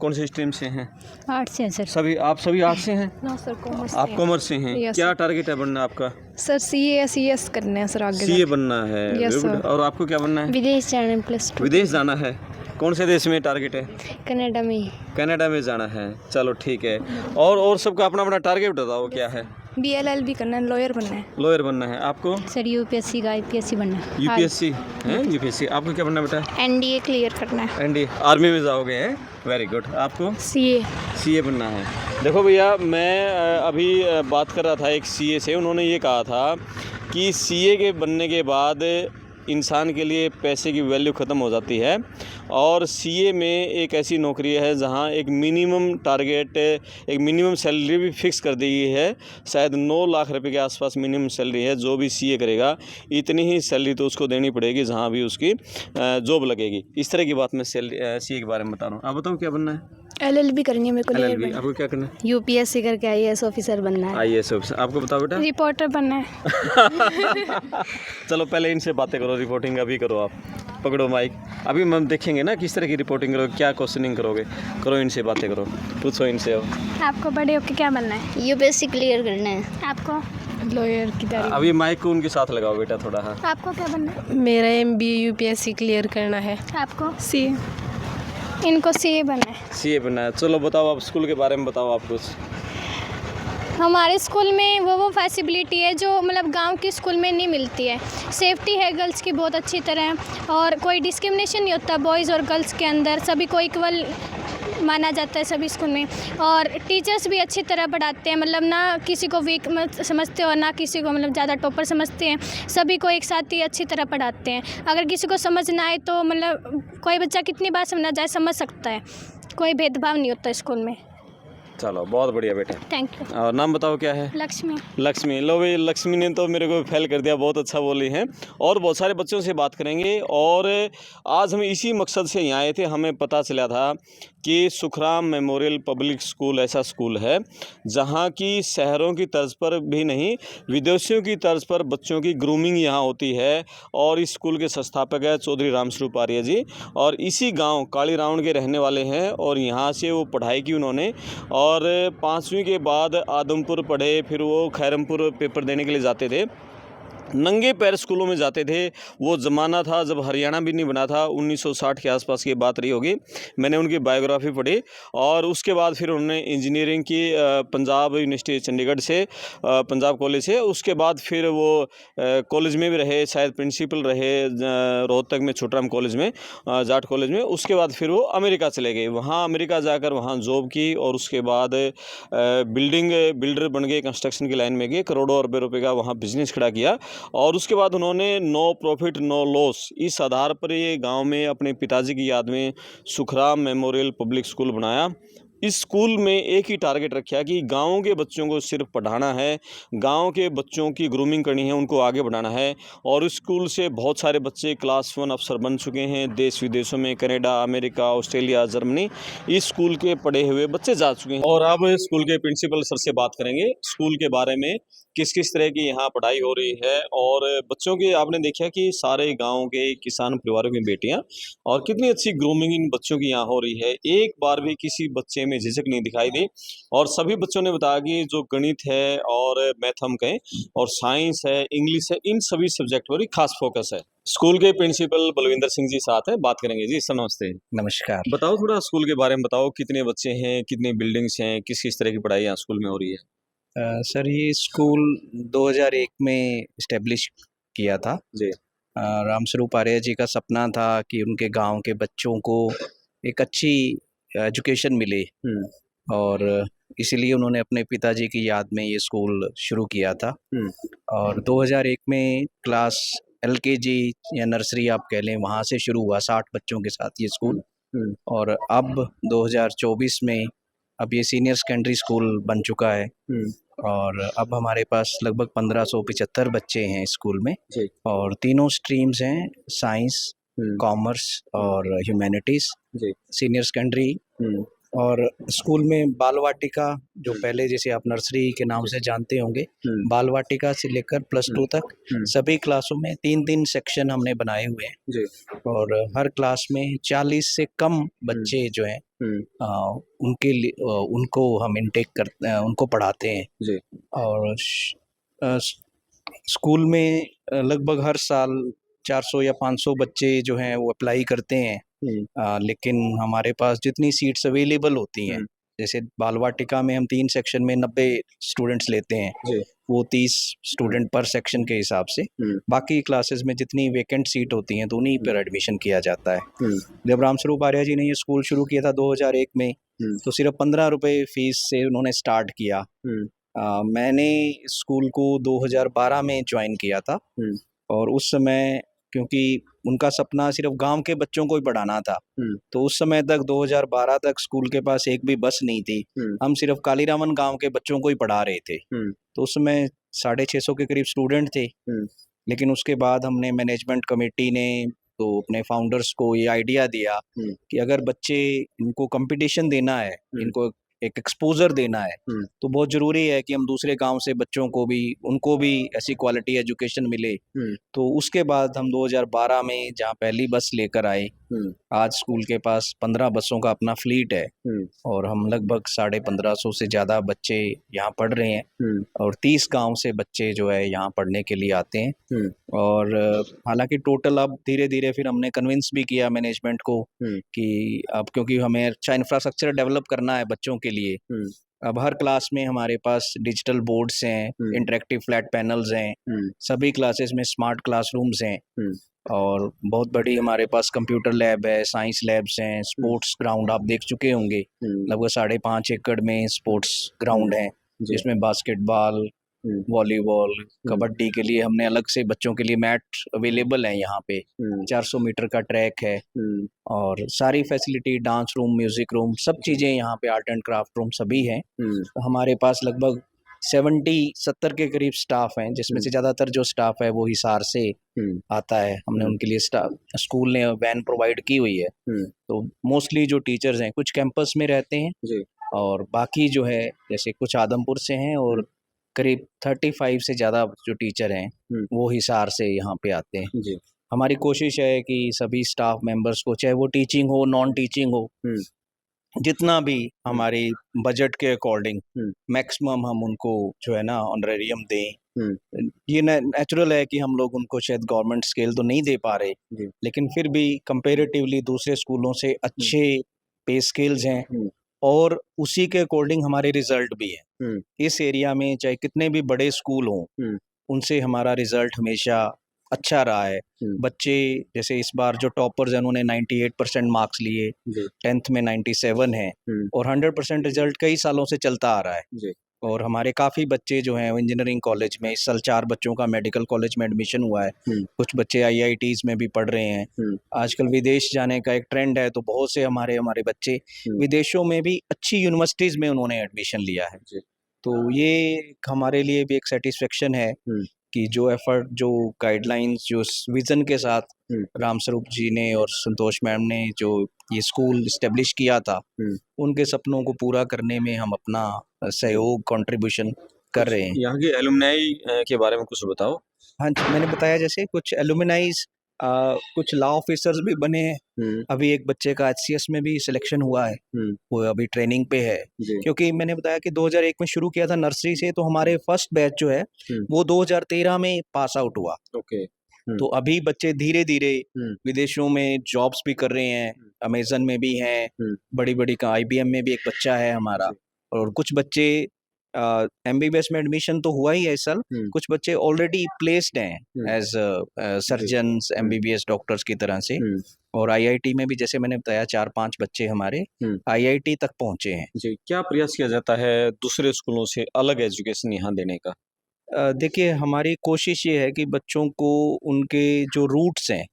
कौन से स्ट्रीम से हैं? आर्ट्स से सर। सभी आप सभी आर्ट्स से हैं? ना सर, कॉमर्स। आप कॉमर्स से हैं। क्या टारगेट है बनना आपका? सर CA CS करना है सर, आगे CA बनना है। Yes, sir। और आपको क्या बनना है? विदेश जाना +2। विदेश जाना है। कौन से देश में टारगेट है? कनाडा में। कनाडा में जाना है, चलो ठीक है। और सबका अपना अपना टारगेट बताओ क्या है? BLL करना है, लॉयर बनना है। लॉयर बनना है। आपको? सर UPSC का IPSC बनना है। UPSC है? UPSC। आपको क्या बनना बेटा? NDA क्लियर करना है। NDA आर्मी में जाओगे हैं? Very good. आपको? CA बनना है। देखो भैया, मैं अभी बात कर रहा था एक CA से, उन्होंने ये कहा था कि CA के बनने के बाद इंसान के लिए पैसे की वैल्यू ख़त्म हो जाती है, और CA में एक ऐसी नौकरी है जहां एक मिनिमम टारगेट, एक मिनिमम सैलरी भी फिक्स कर दी गई है। शायद 9 लाख रुपए के आसपास मिनिमम सैलरी है। जो भी CA करेगा इतनी ही सैलरी तो उसको देनी पड़ेगी जहां भी उसकी जॉब लगेगी। इस तरह की बात मैं CA के बारे में बता रहा हूँ। आप बताओ क्या बनना है? LLB करनी है मेरे को। LLB। आपको क्या करना है? UPSC करके IAS ऑफिसर बनना है। IAS officer. आपको बताओ बेटा? रिपोर्टर बनना है। चलो पहले इनसे बातें करो, रिपोर्टिंग अभी करो। आप पकड़ो माइक, अभी हम देखेंगे ना किस तरह की रिपोर्टिंग करोगे, क्या क्वेश्चनिंग करोगे। करो, इनसे बातें करो, पूछो इनसे। अब आपको बड़े होके क्या बनना है? UPSC क्लियर करना है। आपको? लॉयर की तैयारी। अभी माइक को उनके साथ लगाओ बेटा थोड़ा। हाँ, आपको क्या बनना है? मेरा MBA UPSC क्लियर करना है। आपको? CA। इनको CA बनना है। CA बनना है। चलो बताओ, आप स्कूल के बारे में बताओ आप कुछ। हमारे स्कूल में वो फैसिलिटी है जो मतलब गांव के स्कूल में नहीं मिलती है। सेफ्टी है गर्ल्स की बहुत अच्छी तरह, और कोई डिस्क्रिमिनेशन नहीं होता बॉयज़ और गर्ल्स के अंदर, सभी को इक्वल माना जाता है सभी स्कूल में। और टीचर्स भी अच्छी तरह पढ़ाते हैं, मतलब ना किसी को वीक समझते और ना किसी को मतलब ज़्यादा टॉपर समझते हैं। सभी को एक साथ ही अच्छी तरह पढ़ाते हैं। अगर किसी को समझ ना आए तो मतलब कोई बच्चा कितनी बार समझना जाए समझ सकता है, कोई भेदभाव नहीं होता स्कूल में। चलो बहुत बढ़िया बेटा, थैंक यू। और नाम बताओ क्या है? लक्ष्मी। लो भाई, लक्ष्मी ने तो मेरे को फेल कर दिया, बहुत अच्छा बोली हैं। और बहुत सारे बच्चों से बात करेंगे, और आज हम इसी मकसद से यहाँ आए थे। हमें पता चला था कि सुखराम मेमोरियल पब्लिक स्कूल ऐसा स्कूल है जहाँ की शहरों की तर्ज पर भी नहीं, विदेशियों की तर्ज पर बच्चों की ग्रूमिंग यहाँ होती है। और इस स्कूल के संस्थापक है चौधरी रामस्वरूप आर्य जी, और इसी गांव काली रावण के रहने वाले हैं। और यहाँ से वो पढ़ाई की उन्होंने, और 5वीं के बाद आदमपुर पढ़े, फिर वो खैरमपुर पेपर देने के लिए जाते थे। नंगे पैर स्कूलों में जाते थे। वो ज़माना था जब हरियाणा भी नहीं बना था, 1960 के आसपास की बात रही होगी। मैंने उनकी बायोग्राफी पढ़ी, और उसके बाद फिर उन्होंने इंजीनियरिंग की पंजाब यूनिवर्सिटी चंडीगढ़ से, पंजाब कॉलेज से। उसके बाद फिर वो कॉलेज में भी रहे, शायद प्रिंसिपल रहे रोहतक में, छोटराम कॉलेज में, जाट कॉलेज में। उसके बाद फिर वो अमेरिका चले गए। वहाँ अमेरिका जाकर वहाँ जॉब की, और उसके बाद बिल्डर बन गए, कंस्ट्रक्शन की लाइन में गए, करोड़ों अरबों रुपये का वहाँ बिजनेस खड़ा किया। और उसके बाद उन्होंने नो प्रॉफिट नो लॉस इस आधार पर ये गांव में अपने पिताजी की याद में सुखराम मेमोरियल पब्लिक स्कूल बनाया। इस स्कूल में एक ही टारगेट रखा है कि गाँव के बच्चों को सिर्फ पढ़ाना है, गाँव के बच्चों की ग्रूमिंग करनी है, उनको आगे बढ़ाना है। और इस स्कूल से बहुत सारे बच्चे क्लास 1 अफ़सर बन चुके हैं, देश-विदेशों में कनाडा, अमेरिका, ऑस्ट्रेलिया, जर्मनी इस स्कूल के पढ़े हुए बच्चे जा चुके हैं। और अब स्कूल के प्रिंसिपल सर से बात करेंगे, स्कूल के बारे में, किस-किस तरह की यहाँ पढ़ाई हो रही है और बच्चों के आपने देखा कि सारे गाँव के किसान परिवारों की बेटियाँ और कितनी अच्छी ग्रूमिंग इन बच्चों की यहाँ हो रही है। एक बार भी किसी बच्चे में झिझक नहीं दिखाई दी और सभी बच्चों ने बताया कि जो गणित है और मैथ हम कहें और साइंस है, इंग्लिश है, इन सभी सब्जेक्ट पर ही खास फोकस है। स्कूल के प्रिंसिपल बलविंदर सिंह जी साथ हैं, बात करेंगे। जी सर नमस्ते। नमस्कार। बताओ थोड़ा स्कूल के बारे में बताओ, कितने बच्चे हैं, कितनी बिल्डिंग्स हैं, किस-किस तरह की पढ़ाई यहाँ स्कूल में हो रही है? सर ये स्कूल 2001 में इस्टेब्लिश किया था। जी। रामस्वरूप आर्य जी का सपना था कि उनके गांव के बच्चों को एक अच्छी एजुकेशन मिले और इसीलिए उन्होंने अपने पिताजी की याद में ये स्कूल शुरू किया था। और 2001 में क्लास LKG या नर्सरी आप कह लें, वहाँ से शुरू हुआ 60 बच्चों के साथ ये स्कूल। और अब 2024 में अब ये सीनियर सेकेंडरी स्कूल बन चुका है और अब हमारे पास लगभग 1575 बच्चे हैं स्कूल में। जी। और तीनों स्ट्रीम्स हैं, साइंस, कॉमर्स और ह्यूमैनिटीज़। जी। सीनियर सेकेंडरी और स्कूल में बाल वाटिका, जो पहले जैसे आप नर्सरी के नाम से जानते होंगे, बाल वाटिका से लेकर +2 तक सभी क्लासों में 3-3 सेक्शन हमने बनाए हुए हैं। जी। और हर क्लास में 40 से कम बच्चे जो हैं उनके लिए उनको हम इनटेक करते हैं, उनको पढ़ाते हैं। जी। और स्कूल में लगभग हर साल 400 या 500 बच्चे जो हैं वो अप्लाई करते हैं। लेकिन हमारे पास जितनी सीट्स अवेलेबल होती हैं, जैसे बाल वाटिका में हम 3 सेक्शन में 90 स्टूडेंट्स लेते हैं, वो 30 स्टूडेंट पर सेक्शन के हिसाब से। बाकी क्लासेस में जितनी वेकेंट सीट होती हैं तो उन्हीं पर एडमिशन किया जाता है। जब रामस्वरूप आर्य जी ने ये स्कूल शुरू किया था 2001 में, तो सिर्फ 15 रुपये फीस से उन्होंने स्टार्ट किया। मैंने स्कूल को 2012 में ज्वाइन किया था और उस समय क्योंकि उनका सपना सिर्फ गांव के बच्चों को ही पढ़ाना था, तो उस समय तक 2012 तक स्कूल के पास एक भी बस नहीं थी। हम सिर्फ कालीरामन गांव के बच्चों को ही पढ़ा रहे थे। तो उस समय 650 के करीब स्टूडेंट थे। लेकिन उसके बाद हमने मैनेजमेंट कमेटी ने तो अपने फाउंडर्स को ये आइडिया दिया कि अगर बच्चे, इनको कंपटीशन देना है, इनको एक एक्सपोजर देना है, तो बहुत ज़रूरी है कि हम दूसरे गांव से बच्चों को भी, उनको भी ऐसी क्वालिटी एजुकेशन मिले। तो उसके बाद हम 2012 में जहाँ पहली बस लेकर आए, आज स्कूल के पास 15 बसों का अपना फ्लीट है और हम लगभग 1550 से ज़्यादा बच्चे यहाँ पढ़ रहे हैं और 30 गांव से बच्चे जो है यहाँ पढ़ने के लिए आते हैं। और हालांकि टोटल अब धीरे धीरे फिर हमने कन्विंस भी किया मैनेजमेंट को कि अब क्योंकि हमें अच्छा इंफ्रास्ट्रक्चर डेवलप करना है बच्चों के लिए, अब हर क्लास में हमारे पास डिजिटल बोर्ड्स हैं, इंटरेक्टिव फ्लैट पैनल्स हैं, सभी क्लासेस में स्मार्ट क्लासरूम्स हैं और बहुत बड़ी हमारे पास कंप्यूटर लैब है, साइंस लैब्स हैं, स्पोर्ट्स ग्राउंड आप देख चुके होंगे, लगभग 5.5 एकड़ में स्पोर्ट्स ग्राउंड है जिसमें बास्केटबॉल, वॉलीबॉल, कबड्डी के लिए हमने अलग से बच्चों के लिए मैट अवेलेबल है। यहाँ पे 400 मीटर का ट्रैक है और सारी facility, dance room, music room, सब चीज़ें यहाँ पे, आर्ट एंड क्राफ्ट रूम सभी हैं। हमारे पास लगभग 70 के करीब स्टाफ हैं, जिसमें से ज़्यादातर जो स्टाफ है वो हिसार से आता है। हमने उनके लिए स्कूल ने वैन प्रोवाइड की हुई है। तो मोस्टली जो टीचर्स हैं कुछ कैंपस में रहते हैं और बाकी जो है जैसे कुछ आदमपुर से हैं और करीब 35 से ज़्यादा जो टीचर हैं वो हिसार से यहाँ पे आते हैं। हमारी कोशिश है कि सभी स्टाफ मेंबर्स को, चाहे वो टीचिंग हो, नॉन टीचिंग हो, जितना भी हमारी बजट के अकॉर्डिंग मैक्सिमम हम उनको जो है ना ऑनरेरियम दें। ये नेचुरल है कि हम लोग उनको शायद गवर्नमेंट स्केल तो नहीं दे पा रहे, लेकिन फिर भी कंपैरेटिवली दूसरे स्कूलों से अच्छे पे स्केल्स हैं और उसी के अकॉर्डिंग हमारे रिजल्ट भी हैं। इस एरिया में चाहे कितने भी बड़े स्कूल हों, उनसे हमारा रिजल्ट हमेशा अच्छा रहा है। बच्चे जैसे इस बार जो टॉपर्स हैं उन्होंने 98% मार्क्स लिए, 10th में 97 है और 100% रिजल्ट कई सालों से चलता आ रहा है। और हमारे काफ़ी बच्चे जो हैं इंजीनियरिंग कॉलेज में, इस साल 4 बच्चों का मेडिकल कॉलेज में एडमिशन हुआ है। कुछ बच्चे IITs में भी पढ़ रहे हैं। आजकल विदेश जाने का एक ट्रेंड है, तो बहुत से हमारे बच्चे विदेशों में भी अच्छी यूनिवर्सिटीज़ में उन्होंने एडमिशन लिया है। तो ये हमारे लिए भी एक सेटिस्फेक्शन है कि जो एफर्ट, जो गाइडलाइंस, जो विज़न के साथ रामस्वरूप जी ने और संतोष मैम ने जो ये स्कूल इस्टेब्लिश किया था, उनके सपनों को पूरा करने में हम अपना सहयोग, कंट्रीब्यूशन कर रहे हैं। यहाँ के एलुमनाई के बारे में कुछ बताओ। हाँ जी, मैंने बताया जैसे कुछ एलुमनाइज, कुछ लॉ ऑफिसर्स भी बने हैं। अभी एक बच्चे का HCS में भी सिलेक्शन हुआ है, वो अभी ट्रेनिंग पे है। क्योंकि मैंने बताया कि 2001 में शुरू किया था नर्सरी से, तो हमारे फर्स्ट बैच जो है वो 2013 में पास आउट हुआ। ओके। तो अभी बच्चे धीरे धीरे विदेशों में जॉब्स भी कर रहे हैं, अमेजन में भी हैं, बड़ी बड़ी IBM में भी एक बच्चा है हमारा, और कुछ बच्चे MBBS में एडमिशन तो हुआ ही है इस साल, कुछ बच्चे ऑलरेडी प्लेस्ड हैं एज सर्जन्स, MBBS डॉक्टर्स की तरह से। और IIT में भी जैसे मैंने बताया 4-5 बच्चे हमारे IIT तक पहुंचे हैं। जी, क्या प्रयास किया जाता है दूसरे स्कूलों से अलग एजुकेशन यहाँ देने का? देखिए, हमारी कोशिश ये है कि बच्चों को उनके जो रूट्स हैं,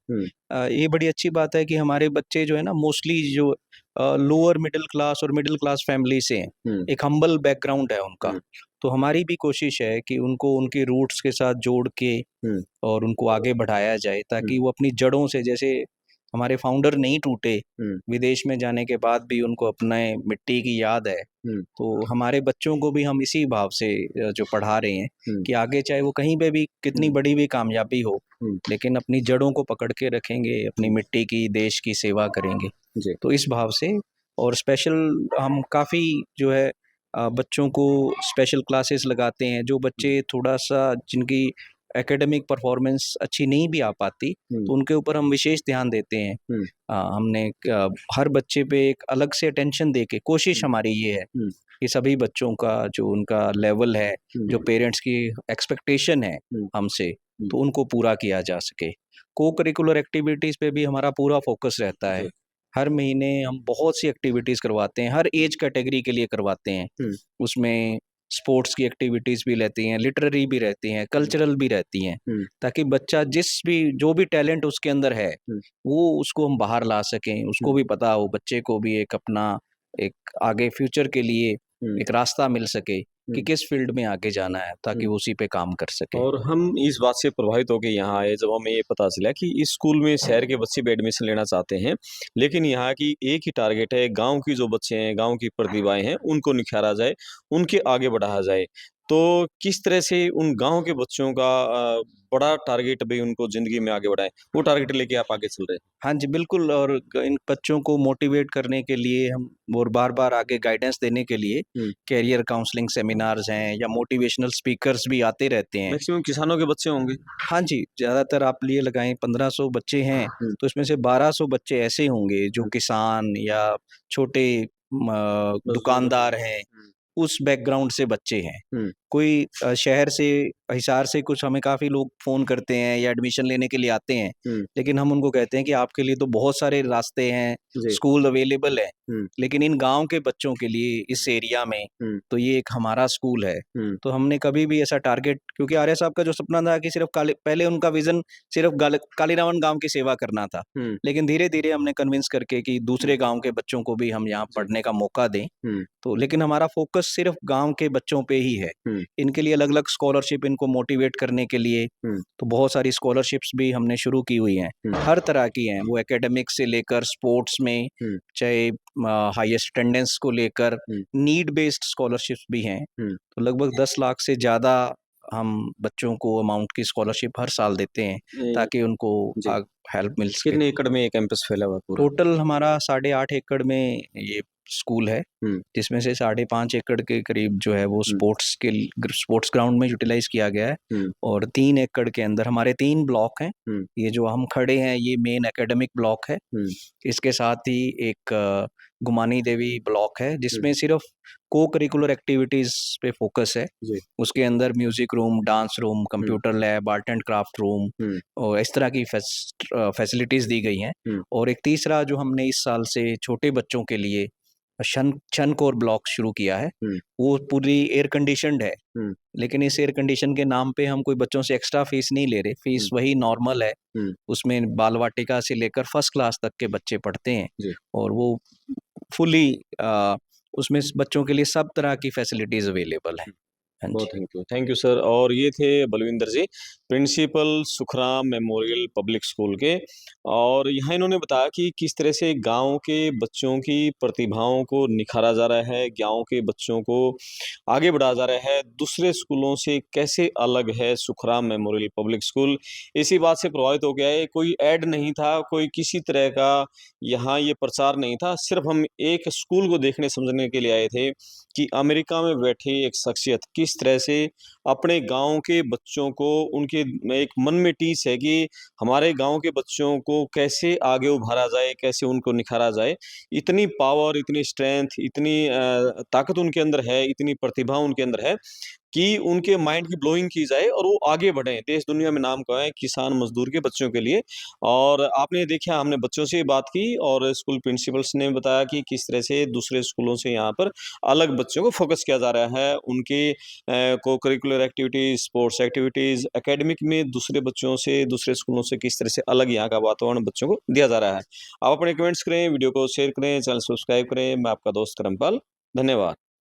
ये बड़ी अच्छी बात है कि हमारे बच्चे जो है ना मोस्टली जो लोअर मिडिल क्लास और मिडिल क्लास फैमिली से हैं, एक हम्बल बैकग्राउंड है उनका। तो हमारी भी कोशिश है कि उनको उनके रूट्स के साथ जोड़ के और उनको आगे बढ़ाया जाए, ताकि वो अपनी जड़ों से, जैसे हमारे फाउंडर नहीं टूटे, विदेश में जाने के बाद भी उनको अपने मिट्टी की याद है। तो हमारे बच्चों को भी हम इसी भाव से जो पढ़ा रहे हैं कि आगे चाहे वो कहीं पे भी कितनी बड़ी भी कामयाबी हो, लेकिन अपनी जड़ों को पकड़ के रखेंगे, अपनी मिट्टी की, देश की सेवा करेंगे। तो इस भाव से, और स्पेशल हम काफ़ी जो है बच्चों को स्पेशल क्लासेस लगाते हैं। जो बच्चे थोड़ा सा, जिनकी एकेडमिक परफॉर्मेंस अच्छी नहीं भी आ पाती, तो उनके ऊपर हम विशेष ध्यान देते हैं। हमने हर बच्चे पे एक अलग से अटेंशन दे के, कोशिश हमारी ये है कि सभी बच्चों का जो उनका लेवल है, जो पेरेंट्स की एक्सपेक्टेशन है हमसे, तो उनको पूरा किया जा सके। को करिकुलर एक्टिविटीज़ पे भी हमारा पूरा फोकस रहता है। हर महीने हम बहुत सी एक्टिविटीज़ करवाते हैं, हर एज कैटेगरी के लिए करवाते हैं। उसमें स्पोर्ट्स की एक्टिविटीज़ भी रहती हैं, लिटरेरी भी रहती हैं, कल्चरल भी रहती हैं, ताकि बच्चा जो भी टैलेंट उसके अंदर है, वो उसको हम बाहर ला सकें, उसको भी पता हो, बच्चे को भी एक अपना एक आगे फ्यूचर के लिए एक रास्ता मिल सके कि किस फील्ड में आगे जाना है, ताकि वो उसी पे काम कर सके। और हम इस बात से प्रभावित होकर यहाँ आए जब हमें ये पता चला कि इस स्कूल में शहर के बच्चे भी एडमिशन लेना चाहते हैं, लेकिन यहाँ की एक ही टारगेट है, गांव की जो बच्चे हैं, गांव की प्रतिभाएं हैं, उनको निखारा जाए, उनके आगे बढ़ाया जाए। तो किस तरह से उन गांव के बच्चों का बड़ा टारगेट भी उनको ज़िंदगी में आगे बढ़ाएँ, वो टारगेट लेके आप आगे चल रहे हैं? हाँ जी, बिल्कुल। और इन बच्चों को मोटिवेट करने के लिए हम, और बार-बार आगे गाइडेंस देने के लिए कैरियर काउंसलिंग सेमिनार्स हैं, या मोटिवेशनल स्पीकर्स भी आते रहते हैं। मैक्सिमम किसानों के बच्चे होंगे? हाँ जी, ज़्यादातर आप लिए लगाएँ 1500 बच्चे हैं, तो इसमें से 1200 बच्चे ऐसे होंगे जो किसान या छोटे दुकानदार हैं, उस बैकग्राउंड से बच्चे हैं। कोई शहर से, हिसार से कुछ हमें काफ़ी लोग फ़ोन करते हैं या एडमिशन लेने के लिए आते हैं, लेकिन हम उनको कहते हैं कि आपके लिए तो बहुत सारे रास्ते हैं, स्कूल अवेलेबल है, लेकिन इन गाँव के बच्चों के लिए इस एरिया में तो ये एक हमारा स्कूल है। तो हमने कभी भी ऐसा टारगेट, क्योंकि आर्य साहब का जो सपना था कि सिर्फ पहले उनका विज़न सिर्फ कालीरावन गाँव की सेवा करना था, लेकिन धीरे-धीरे हमने कन्विंस करके कि दूसरे गाँव के बच्चों को भी हम यहाँ पढ़ने का मौका दें। तो लेकिन हमारा फोकस सिर्फ गाँव के बच्चों पे ही है। इनके लिए अलग-अलग स्कॉलरशिप, इनको मोटिवेट करने के लिए तो बहुत सारी स्कॉलरशिप्स भी हमने शुरू की हुई हैं। हर तरह की हैं, वो एकेडमिक से लेकर स्पोर्ट्स में, चाहे हाईएस्ट अटेंडेंस को लेकर, नीड बेस्ड स्कॉलरशिप्स भी हैं। तो लगभग 10 लाख से ज़्यादा हम बच्चों को अमाउंट की स्कॉलरशिप हर साल देते हैं, ताकि उनको हेल्प मिल सके। कितने एकड़ में ये कैंपस फैला हुआ है पूरा? टोटल हमारा 8.5 एकड़ में ये स्कूल है, जिसमें से 5.5 एकड़ के करीब जो है वो स्पोर्ट्स ग्राउंड में यूटिलाइज किया गया है, और 3 एकड़ के अंदर हमारे 3 ब्लॉक हैं। ये जो हम खड़े हैं, ये मेन एकेडमिक ब्लॉक है। इसके साथ ही एक गुमानी देवी ब्लॉक है, जिसमें सिर्फ को करिकुलर एक्टिविटीज पे फोकस है। उसके अंदर music room, dance room, computer lab, art and craft room और इस तरह की फैसिलिटीज दी गई हैं। और एक तीसरा जो हमने इस साल से छोटे बच्चों के लिए शन कोर ब्लॉक शुरू किया है। वो पूरी एयर कंडीशनड है, लेकिन इस एयर कंडीशन के नाम पे हम कोई बच्चों से एक्स्ट्रा फीस नहीं ले रहे, फीस वही नॉर्मल है। उसमें बाल वाटिका से लेकर फर्स्ट क्लास तक के बच्चे पढ़ते हैं और वो फुली उसमें बच्चों के लिए सब तरह की फैसिलिटीज अवेलेबल है। बहुत थैंक यू सर। और ये थे Balwinder ji, principal Sukhram Memorial Public School के। और यहाँ इन्होंने बताया कि किस तरह से गांव के बच्चों की प्रतिभाओं को निखारा जा रहा है, गांव के बच्चों को आगे बढ़ाया जा रहा है, दूसरे स्कूलों से कैसे अलग है सुखराम मेमोरियल पब्लिक स्कूल। इसी बात से प्रभावित हो गया है, कोई ऐड नहीं था, कोई किसी तरह का यहाँ ये प्रचार नहीं था, सिर्फ हम एक स्कूल को देखने समझने के लिए आए थे कि अमेरिका में बैठे एक शख्सियत किस तरह से अपने गांव के बच्चों को, उनके एक मन में टीस है कि हमारे गांव के बच्चों को कैसे आगे उभारा जाए, कैसे उनको निखारा जाए। इतनी पावर, इतनी स्ट्रेंथ, इतनी ताकत उनके अंदर है, इतनी प्रतिभा उनके अंदर है कि उनके माइंड की ब्लोइंग की जाए और वो आगे बढ़ें, देश दुनिया में नाम कमाएं किसान मजदूर के बच्चों के लिए। और आपने देखा, हमने बच्चों से बात की और स्कूल प्रिंसिपल्स ने बताया कि किस तरह से दूसरे स्कूलों से यहाँ पर अलग बच्चों को फोकस किया जा रहा है, उनके को curricular activities, sports activities, academic में दूसरे बच्चों से, दूसरे स्कूलों से किस तरह से अलग यहाँ का वातावरण बच्चों को दिया जा रहा है। आप अपने कमेंट्स करें, वीडियो को शेयर करें, चैनल सब्सक्राइब करें। मैं आपका दोस्त करमपाल, धन्यवाद।